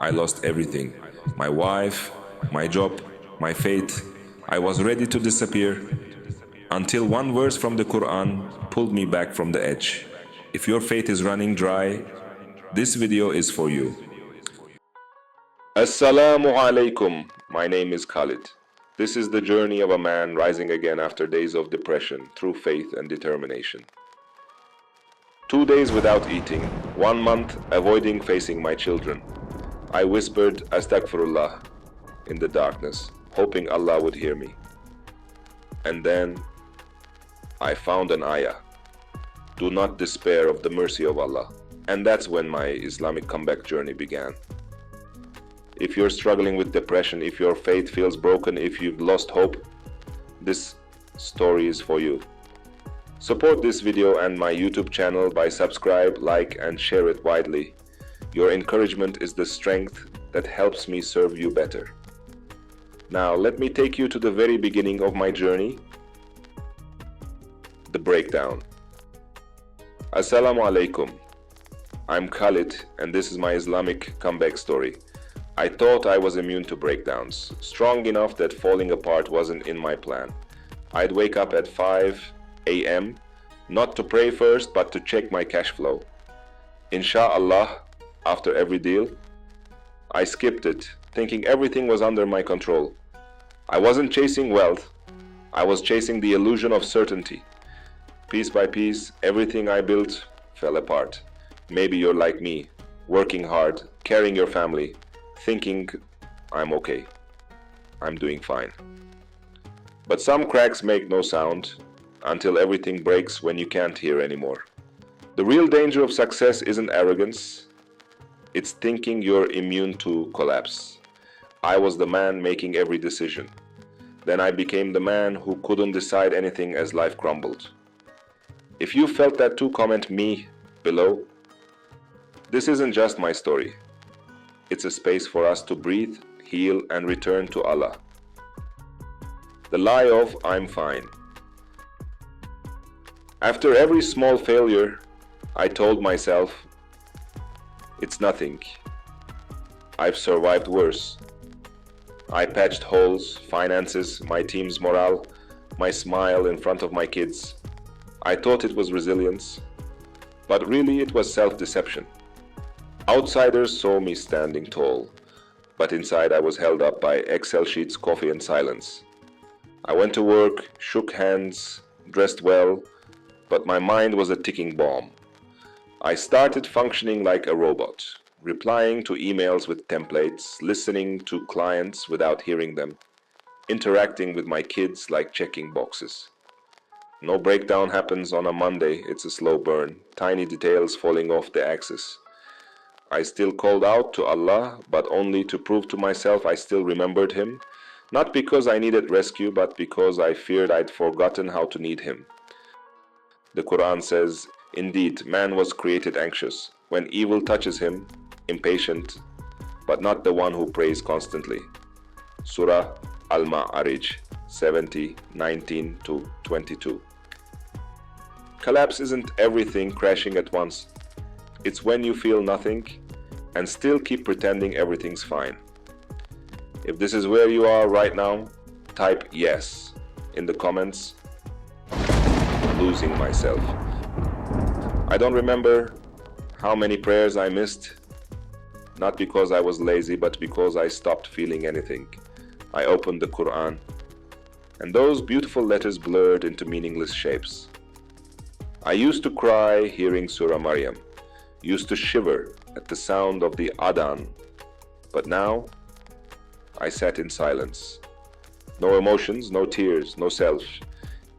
I lost everything. My wife, my job, my faith. I was ready to disappear until one verse from the Quran pulled me back from the edge. If your faith is running dry, this video is for you. Assalamu alaikum. My name is Khalid. This is the journey of a man rising again after days of depression through faith and determination. 2 days without eating, 1 month avoiding facing my children. I whispered Astaghfirullah in the darkness, hoping Allah would hear me. And then I found an ayah. Do not despair of the mercy of Allah. And that's when my Islamic comeback journey began. If you're struggling with depression, if your faith feels broken, if you've lost hope, this story is for you. Support this video and my YouTube channel by subscribe, like, and share it widely. Your encouragement is the strength that helps me serve you better. Now, let me take you to the very beginning of my journey, the breakdown. Assalamu alaikum. I'm Khalid, and this is my Islamic comeback story. I thought I was immune to breakdowns, strong enough that falling apart wasn't in my plan. I'd wake up at 5 a.m., not to pray first, but to check my cash flow. Insha'Allah, after every deal, I skipped it, thinking everything was under my control. I wasn't chasing wealth, I was chasing the illusion of certainty. Piece by piece, everything I built fell apart. Maybe you're like me, working hard, carrying your family, thinking, I'm okay, I'm doing fine. But some cracks make no sound until everything breaks when you can't hear anymore. The real danger of success isn't arrogance, it's thinking you're immune to collapse. I was the man making every decision. Then I became the man who couldn't decide anything as life crumbled. If you felt that too, comment me below. This isn't just my story. It's a space for us to breathe, heal, and return to Allah. The lie of I'm fine. After every small failure, I told myself, it's nothing. I've survived worse. I patched holes, finances, my team's morale, my smile in front of my kids. I thought it was resilience, but really it was self-deception. Outsiders saw me standing tall, but inside I was held up by Excel sheets, coffee, and silence. I went to work, shook hands, dressed well, but my mind was a ticking bomb. I started functioning like a robot, replying to emails with templates, listening to clients without hearing them, interacting with my kids like checking boxes. No breakdown happens on a Monday, it's a slow burn, tiny details falling off the axis. I still called out to Allah, but only to prove to myself I still remembered Him, not because I needed rescue, but because I feared I'd forgotten how to need Him. The Qur'an says, indeed, man was created anxious, when evil touches him, impatient, but not the one who prays constantly. Surah Al-Ma'arij 70, 19-22. Collapse isn't everything crashing at once. It's when you feel nothing and still keep pretending everything's fine. If this is where you are right now, type yes in the comments. Losing myself. I don't remember how many prayers I missed, not because I was lazy, but because I stopped feeling anything. I opened the Qur'an, and those beautiful letters blurred into meaningless shapes. I used to cry hearing Surah Maryam, used to shiver at the sound of the Adhan, but now I sat in silence. No emotions, no tears, no self.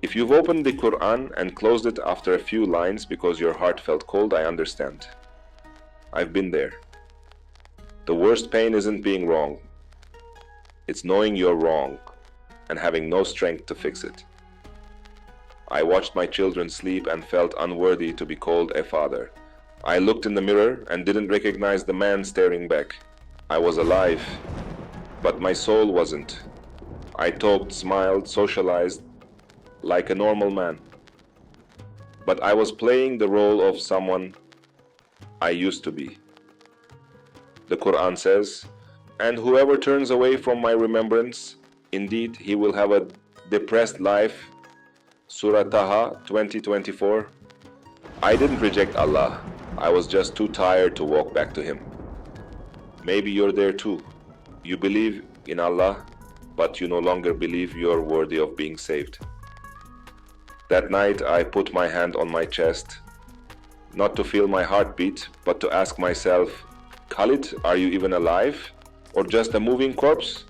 If you've opened the Qur'an and closed it after a few lines because your heart felt cold, I understand. I've been there. The worst pain isn't being wrong. It's knowing you're wrong and having no strength to fix it. I watched my children sleep and felt unworthy to be called a father. I looked in the mirror and didn't recognize the man staring back. I was alive, but my soul wasn't. I talked, smiled, socialized like a normal man. But I was playing the role of someone I used to be. The Qur'an says, "And whoever turns away from my remembrance, indeed he will have a depressed life." Surah Taha 2024. I didn't reject Allah. I was just too tired to walk back to Him. Maybe you're there too. You believe in Allah, but you no longer believe you're worthy of being saved. That night I put my hand on my chest, not to feel my heartbeat, but to ask myself, Khalid, are you even alive? Or just a moving corpse?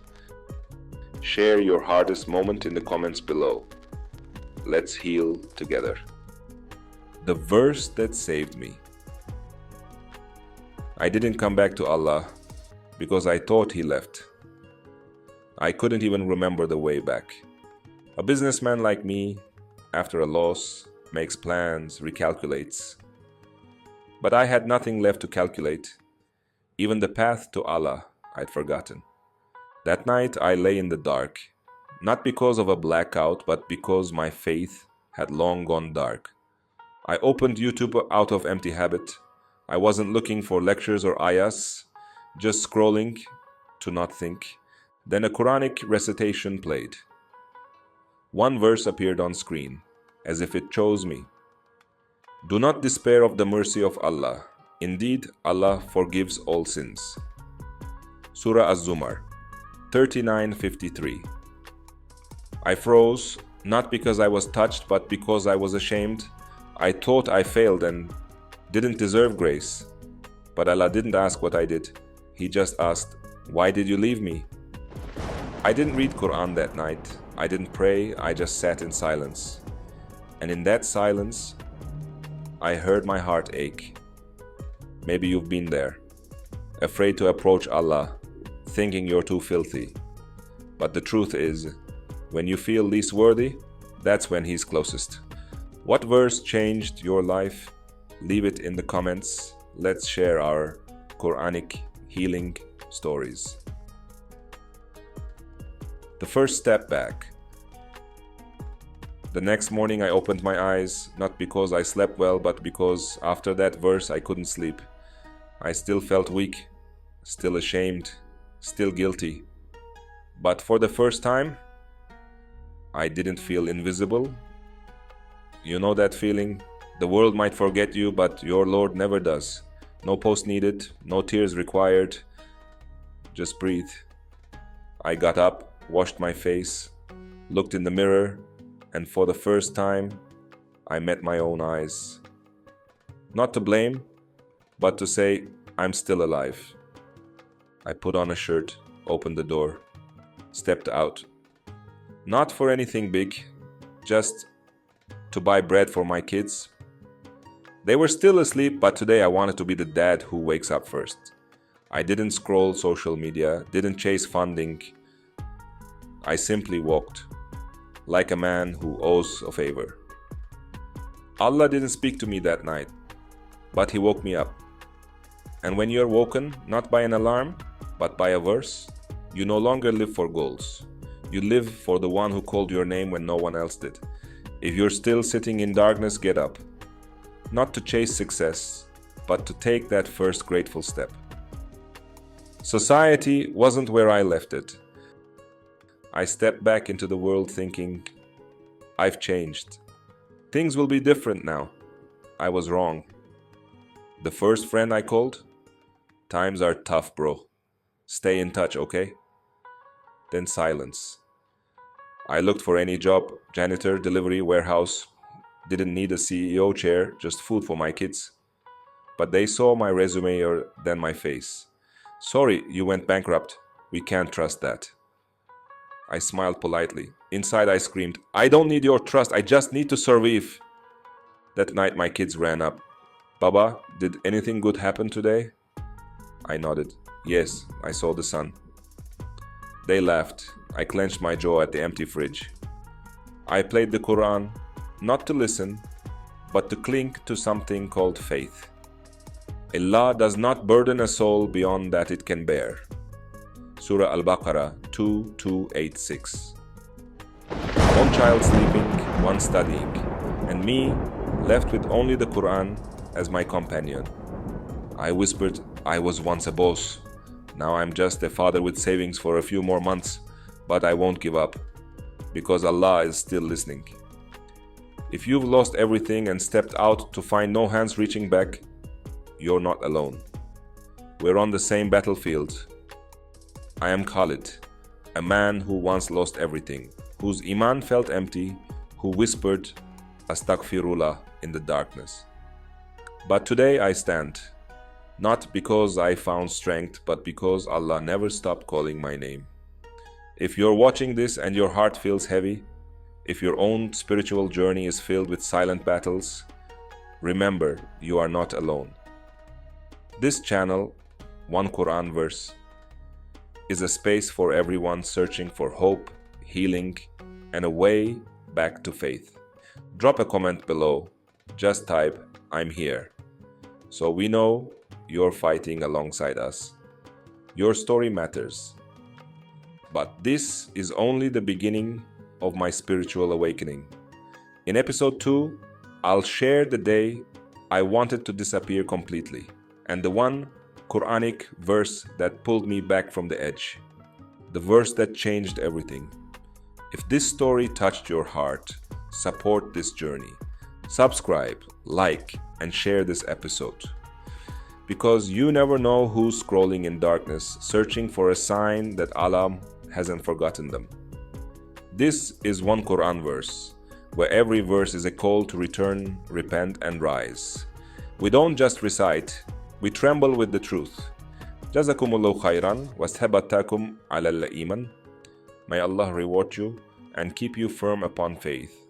Share your hardest moment in the comments below. Let's heal together. The verse that saved me. I didn't come back to Allah because I thought He left. I couldn't even remember the way back. A businessman like me, after a loss, makes plans, recalculates. But I had nothing left to calculate. Even the path to Allah I'd forgotten. That night I lay in the dark, not because of a blackout, but because my faith had long gone dark. I opened YouTube out of empty habit. I wasn't looking for lectures or ayahs, just scrolling to not think. Then a Qur'anic recitation played. One verse appeared on screen, as if it chose me. Do not despair of the mercy of Allah. Indeed, Allah forgives all sins. Surah Az-Zumar 39:53. I froze, not because I was touched, but because I was ashamed. I thought I failed and didn't deserve grace. But Allah didn't ask what I did. He just asked, why did you leave me? I didn't read Qur'an that night. I didn't pray. I just sat in silence. And in that silence, I heard my heart ache. Maybe you've been there, afraid to approach Allah, thinking you're too filthy. But the truth is, when you feel least worthy, that's when He's closest. What verse changed your life? Leave it in the comments. Let's share our Qur'anic healing stories. The first step back. The next morning I opened my eyes, not because I slept well, but because after that verse I couldn't sleep. I still felt weak, still ashamed, still guilty. But for the first time, I didn't feel invisible. You know that feeling? The world might forget you, but your Lord never does. No post needed, no tears required. Just breathe. I got up, washed my face, looked in the mirror, and for the first time, I met my own eyes. Not to blame, but to say, I'm still alive. I put on a shirt, opened the door, stepped out. Not for anything big, just to buy bread for my kids. They were still asleep, but today I wanted to be the dad who wakes up first. I didn't scroll social media, didn't chase funding. I simply walked, like a man who owes a favor. Allah didn't speak to me that night, but He woke me up. And when you're woken, not by an alarm, but by a verse, you no longer live for goals. You live for the one who called your name when no one else did. If you're still sitting in darkness, get up. Not to chase success, but to take that first grateful step. Society wasn't where I left it. I stepped back into the world thinking, I've changed. Things will be different now. I was wrong. The first friend I called, times are tough, bro. Stay in touch, okay? Then silence. I looked for any job, janitor, delivery, warehouse. Didn't need a CEO chair, just food for my kids. But they saw my resume or then my face. Sorry, you went bankrupt. We can't trust that. I smiled politely. Inside I screamed, I don't need your trust, I just need to survive. That night my kids ran up. Baba, did anything good happen today? I nodded. Yes, I saw the sun. They laughed. I clenched my jaw at the empty fridge. I played the Qur'an, not to listen, but to cling to something called faith. Allah does not burden a soul beyond that it can bear. Surah Al-Baqarah 2286. One child sleeping, one studying, and me left with only the Qur'an as my companion. I whispered, I was once a boss. Now I'm just a father with savings for a few more months, but I won't give up because Allah is still listening. If you've lost everything and stepped out to find no hands reaching back, you're not alone. We're on the same battlefield. I am Khalid, a man who once lost everything, whose iman felt empty, who whispered Astaghfirullah in the darkness. But today I stand, not because I found strength, but because Allah never stopped calling my name. If you're watching this and your heart feels heavy, if your own spiritual journey is filled with silent battles, remember you are not alone. This channel, One Qur'an Verse, is a space for everyone searching for hope, healing, and a way back to faith. Drop a comment below. Just type, "I'm here," so we know you're fighting alongside us. Your story matters. But this is only the beginning of my spiritual awakening. In episode 2, I'll share the day I wanted to disappear completely, and the one Qur'anic verse that pulled me back from the edge. The verse that changed everything. If this story touched your heart, support this journey. Subscribe, like, and share this episode. Because you never know who's scrolling in darkness, searching for a sign that Allah hasn't forgotten them. This is One Qur'an Verse, where every verse is a call to return, repent, and rise. We don't just recite, we tremble with the truth. Jazakumullahu khairan wa thabatakum ala al-iman. May Allah reward you and keep you firm upon faith.